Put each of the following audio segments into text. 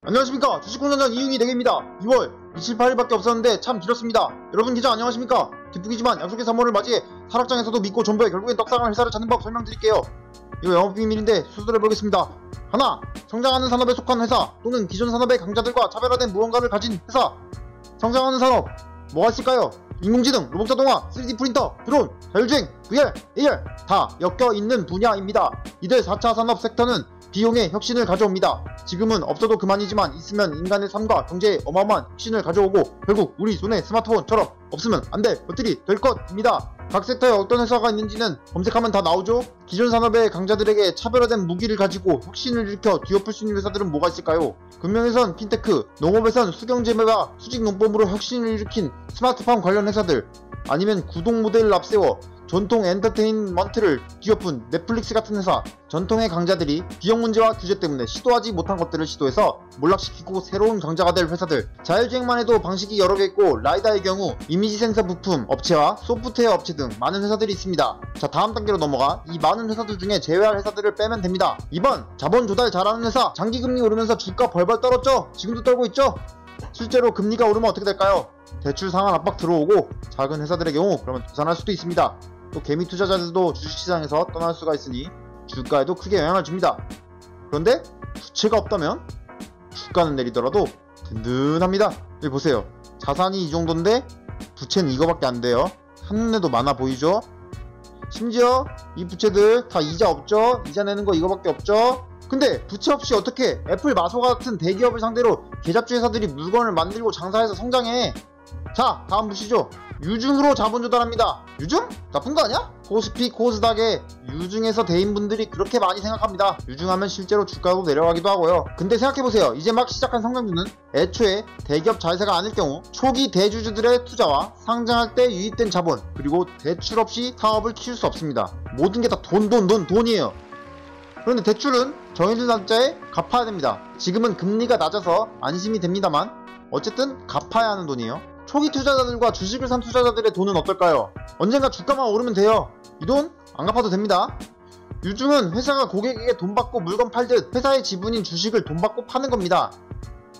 안녕하십니까. 주식공장장 이윤이 대개입니다. 2월 28일밖에 없었는데 참 길었습니다. 여러분 기자 안녕하십니까. 기쁘기지만 약속의 3월을 맞이해 타락장에서도 믿고 존버해 결국엔 떡상한 회사를 찾는 법 설명드릴게요. 이거 영업비밀인데 수술해보겠습니다. 하나, 성장하는 산업에 속한 회사 또는 기존 산업의 강자들과 차별화된 무언가를 가진 회사. 성장하는 산업 뭐가 있을까요? 인공지능, 로봇자동화, 3D 프린터, 드론, 자율주행, VR, AR 다 엮여있는 분야입니다. 이들 4차 산업 섹터는 비용의 혁신을 가져옵니다. 지금은 없어도 그만이지만 있으면 인간의 삶과 경제에 어마어마한 혁신을 가져오고 결국 우리 손에 스마트폰처럼 없으면 안될 것들이 될 것입니다. 각 섹터에 어떤 회사가 있는지는 검색하면 다 나오죠. 기존 산업의 강자들에게 차별화된 무기를 가지고 혁신을 일으켜 뒤엎을 수 있는 회사들은 뭐가 있을까요? 금융에선 핀테크, 농업에선 수경재배와 수직농법으로 혁신을 일으킨 스마트팜 관련 회사들, 아니면 구독 모델을 앞세워 전통 엔터테인먼트를 뒤엎은 넷플릭스 같은 회사. 전통의 강자들이 비용 문제와 규제 때문에 시도하지 못한 것들을 시도해서 몰락시키고 새로운 강자가 될 회사들. 자율주행만 해도 방식이 여러 개 있고 라이다의 경우 이미지 센서 부품 업체와 소프트웨어 업체 등 많은 회사들이 있습니다. 자, 다음 단계로 넘어가 이 많은 회사들 중에 제외할 회사들을 빼면 됩니다. 2번, 자본 조달 잘하는 회사. 장기금리 오르면서 주가 벌벌 떨었죠? 지금도 떨고 있죠? 실제로 금리가 오르면 어떻게 될까요? 대출 상한 압박 들어오고 작은 회사들의 경우 그러면 도산할 수도 있습니다. 또 개미 투자자들도 주식시장에서 떠날 수가 있으니 주가에도 크게 영향을 줍니다. 그런데 부채가 없다면 주가는 내리더라도 든든합니다. 여기 보세요. 자산이 이 정도인데 부채는 이거밖에 안 돼요. 한눈에도 많아 보이죠? 심지어 이 부채들 다 이자 없죠? 이자 내는 거 이거밖에 없죠? 근데 부채 없이 어떻게 애플, 마소 같은 대기업을 상대로 계잡주 회사들이 물건을 만들고 장사해서 성장해? 자, 다음 보시죠. 유증으로 자본 조달합니다. 유증? 나쁜 거 아니야? 코스피, 코스닥에 유증에서 대인분들이 그렇게 많이 생각합니다. 유증하면 실제로 주가도 내려가기도 하고요. 근데 생각해보세요. 이제 막 시작한 성장주는 애초에 대기업 자회사가 아닐 경우 초기 대주주들의 투자와 상장할 때 유입된 자본 그리고 대출 없이 사업을 키울 수 없습니다. 모든 게 다 돈이에요. 그런데 대출은 정해진 날짜에 갚아야 됩니다. 지금은 금리가 낮아서 안심이 됩니다만 어쨌든 갚아야 하는 돈이에요. 초기 투자자들과 주식을 산 투자자들의 돈은 어떨까요? 언젠가 주가만 오르면 돼요. 이 돈 안 갚아도 됩니다. 유증은 회사가 고객에게 돈 받고 물건 팔듯 회사의 지분인 주식을 돈 받고 파는 겁니다.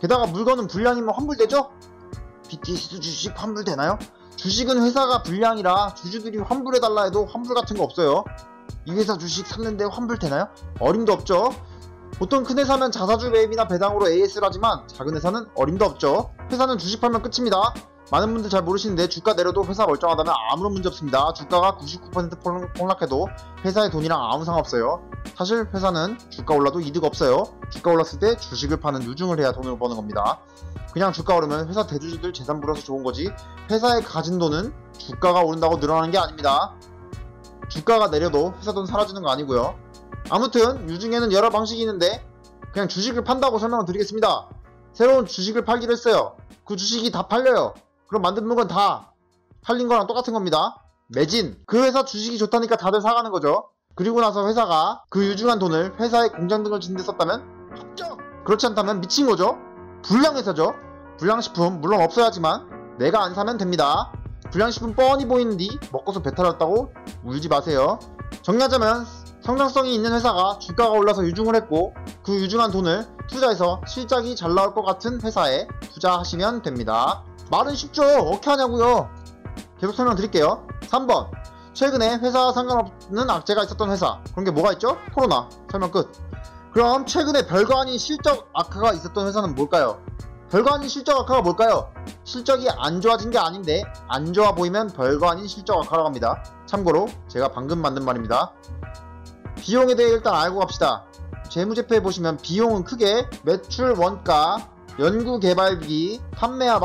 게다가 물건은 불량이면 환불되죠? BTS 주식 환불되나요? 주식은 회사가 불량이라 주주들이 환불해달라 해도 환불 같은 거 없어요. 이 회사 주식 샀는데 환불되나요? 어림도 없죠. 보통 큰 회사면 자사주 매입이나 배당으로 AS를 하지만 작은 회사는 어림도 없죠. 회사는 주식 팔면 끝입니다. 많은 분들 잘 모르시는데 주가 내려도 회사 멀쩡하다면 아무런 문제 없습니다. 주가가 99% 폭락해도 회사의 돈이랑 아무 상관없어요. 사실 회사는 주가 올라도 이득 없어요. 주가 올랐을 때 주식을 파는 유증을 해야 돈을 버는 겁니다. 그냥 주가 오르면 회사 대주주들 재산 불어서 좋은 거지 회사에 가진 돈은 주가가 오른다고 늘어나는 게 아닙니다. 주가가 내려도 회사 돈 사라지는 거 아니고요. 아무튼 유증에는 여러 방식이 있는데 그냥 주식을 판다고 설명을 드리겠습니다. 새로운 주식을 팔기로 했어요. 그 주식이 다 팔려요. 그럼 만든 물건 다 팔린 거랑 똑같은 겁니다. 매진. 그 회사 주식이 좋다니까 다들 사가는 거죠. 그리고 나서 회사가 그 유증한 돈을 회사의 공장 등을 짓는 데 썼다면 합격! 그렇지 않다면 미친 거죠. 불량회사죠. 불량식품 물론 없어야지만 내가 안 사면 됩니다. 불량식품 뻔히 보이는디 먹고서 배탈 났다고 울지 마세요. 정리하자면 성장성이 있는 회사가 주가가 올라서 유증을 했고 그 유증한 돈을 투자해서 실적이 잘 나올 것 같은 회사에 투자하시면 됩니다. 말은 쉽죠. 어떻게 하냐고요. 계속 설명드릴게요. 3번, 최근에 회사와 상관없는 악재가 있었던 회사. 그런 게 뭐가 있죠? 코로나. 설명 끝. 그럼 최근에 별거 아닌 실적 악화가 있었던 회사는 뭘까요? 별거 아닌 실적 악화가 뭘까요? 실적이 안 좋아진 게 아닌데 안 좋아 보이면 별거 아닌 실적 악화라고 합니다. 참고로 제가 방금 만든 말입니다. 비용에 대해 일단 알고 갑시다. 재무제표에 보시면 비용은 크게 매출 원가, 연구개발비, 판매와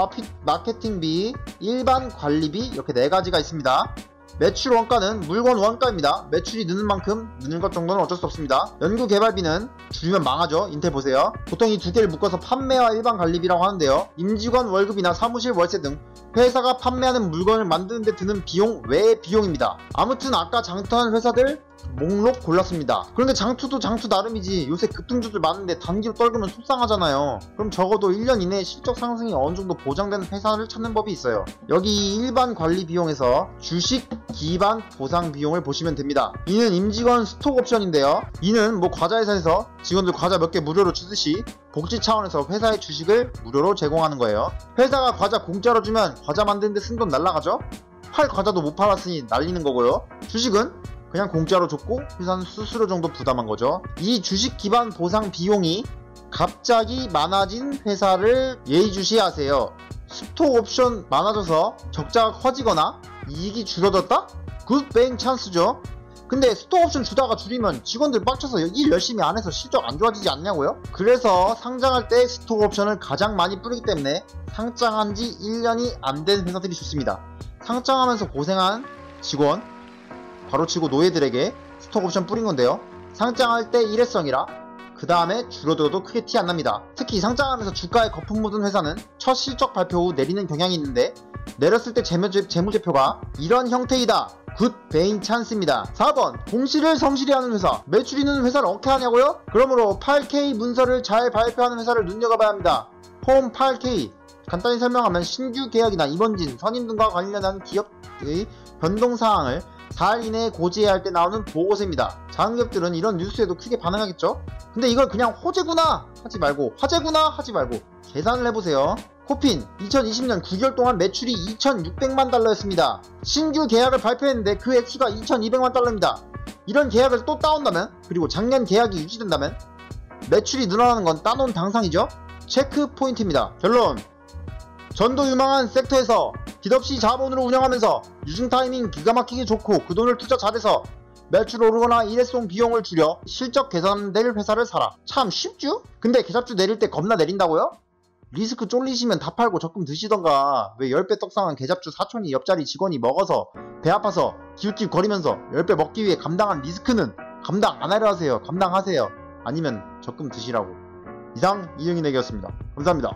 마케팅비, 일반 관리비 이렇게 4가지가 있습니다. 매출 원가는 물건 원가입니다. 매출이 느는 만큼 느는 것 정도는 어쩔 수 없습니다. 연구개발비는 줄이면 망하죠. 인텔 보세요. 보통 이 두 개를 묶어서 판매와 일반 관리비라고 하는데요. 임직원 월급이나 사무실 월세 등 회사가 판매하는 물건을 만드는 데 드는 비용 외의 비용입니다. 아무튼 아까 장투하는 회사들 목록 골랐습니다. 그런데 장투도 장투 나름이지 요새 급등주들 많은데 단기로 떨구면 속상하잖아요. 그럼 적어도 1년 이내에 실적 상승이 어느정도 보장되는 회사를 찾는 법이 있어요. 여기 일반 관리 비용에서 주식 기반 보상 비용을 보시면 됩니다. 이는 임직원 스톡 옵션인데요. 이는 뭐 과자 회사에서 직원들 과자 몇 개 무료로 주듯이 복지 차원에서 회사의 주식을 무료로 제공하는 거예요. 회사가 과자 공짜로 주면 과자 만드는데 쓴 돈 날라가죠? 팔 과자도 못 팔았으니 날리는 거고요. 주식은 그냥 공짜로 줬고 회사는 수수료 정도 부담한 거죠. 이 주식 기반 보상 비용이 갑자기 많아진 회사를 예의주시하세요. 스톡 옵션 많아져서 적자가 커지거나 이익이 줄어들었다? 굿 베잉 찬스죠. 근데 스톡 옵션 주다가 줄이면 직원들 빡쳐서 일 열심히 안 해서 실적 안 좋아지지 않냐고요? 그래서 상장할 때 스톡 옵션을 가장 많이 뿌리기 때문에 상장한 지 1년이 안 된 회사들이 좋습니다. 상장하면서 고생한 직원, 바로치고 노예들에게 스톡 옵션 뿌린 건데요. 상장할 때 일회성이라 그 다음에 줄어들어도 크게 티 안 납니다. 특히 상장하면서 주가에 거품 묻은 회사는 첫 실적 발표 후 내리는 경향이 있는데 내렸을 때 재무제표가 이런 형태이다. 굿 베인 찬스입니다. 4번 공시를 성실히 하는 회사. 매출 있는 회사를 어떻게 하냐고요? 그러므로 8K 문서를 잘 발표하는 회사를 눈여겨봐야 합니다. 폼 8K 간단히 설명하면 신규 계약이나 임원진, 선임 등과 관련한 기업의 변동사항을 4일 이내에 고지해야 할 때 나오는 보고서입니다. 작은 기업들은 이런 뉴스에도 크게 반응하겠죠? 근데 이걸 그냥 호재구나 하지 말고 화재구나 하지 말고 계산을 해보세요. 코핀 2020년 9개월 동안 매출이 2,600만 달러였습니다. 신규 계약을 발표했는데 그 액수가 2,200만 달러입니다. 이런 계약을 또 따온다면, 그리고 작년 계약이 유지된다면 매출이 늘어나는 건 따놓은 당상이죠? 체크 포인트입니다. 결론, 전도 유망한 섹터에서 빚없이 자본으로 운영하면서 유증 타이밍 기가 막히게 좋고 그 돈을 투자 잘해서 매출 오르거나 일회성 비용을 줄여 실적 개선될 회사를 사라. 참 쉽죠? 근데 계좌주 내릴 때 겁나 내린다고요? 리스크 쫄리시면 다 팔고 적금 드시던가. 왜 10배 떡상한 계좌주 사촌이 옆자리 직원이 먹어서 배 아파서 기웃기웃 거리면서 10배 먹기 위해 감당한 리스크는 감당 안 하려 하세요. 감당하세요. 아니면 적금 드시라고. 이상 이영희 내기였습니다. 감사합니다.